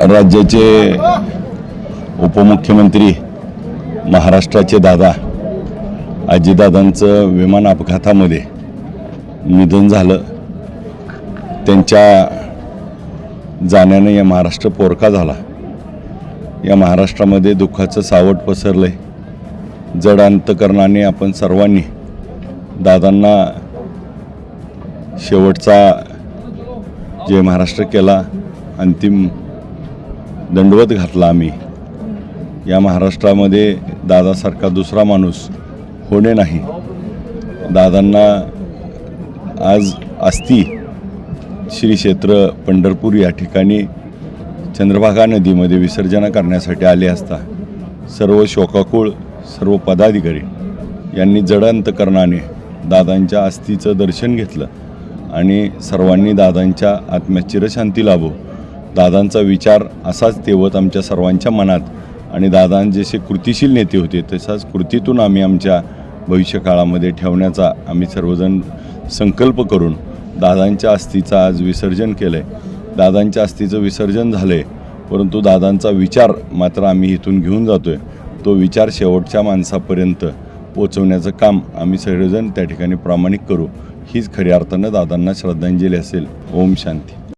राज्याचे उपमुख्यमंत्री महाराष्ट्राचे दादा अजितदादांचं विमान अपघातामध्ये निधन झालं। त्यांच्या जाण्याने या महाराष्ट्र पोरका झाला। या महाराष्ट्रामध्ये दुःखाचं सावट पसरलंय। जड अंतकरणाने आपण सर्वांनी दादांना शेवटचा जे महाराष्ट्र केला अंतिम दंडवत घातला। आम्ही या महाराष्ट्रामध्ये दादासारखा दुसरा माणूस होणे नाही। दादांना आज अस्थी श्री क्षेत्र पंढरपूर या ठिकाणी चंद्रभागा नदीमध्ये विसर्जन करण्यासाठी आले असता सर्व शोकाकुळ सर्व पदाधिकारी यांनी जड अंतकरणाने दादांच्या अस्थीचं दर्शन घेतलं आणि सर्वांनी दादांच्या आत्म्यात चिरशांती लाभो, दादांचा विचार असाच तेवत आमच्या सर्वांच्या मनात आणि दादा जसे कृतिशील नेते होते तसाच कृतीतून आम्ही आमच्या भविष्यकाळामध्ये ठेवण्याचा आम्ही सर्वजण संकल्प करून दादांच्या अस्थीचं आज विसर्जन केलं आहे। दादांच्या अस्थीचं विसर्जन झालं आहे, परंतु दादांचा विचार मात्र आम्ही इथून घेऊन जातो आहे। तो विचार शेवटच्या माणसापर्यंत पोचवण्याचं काम आम्ही सर्वजण त्या ठिकाणी प्रामाणिक करू। हीच खऱ्या अर्थानं दादांना श्रद्धांजली असेल। ओम शांती।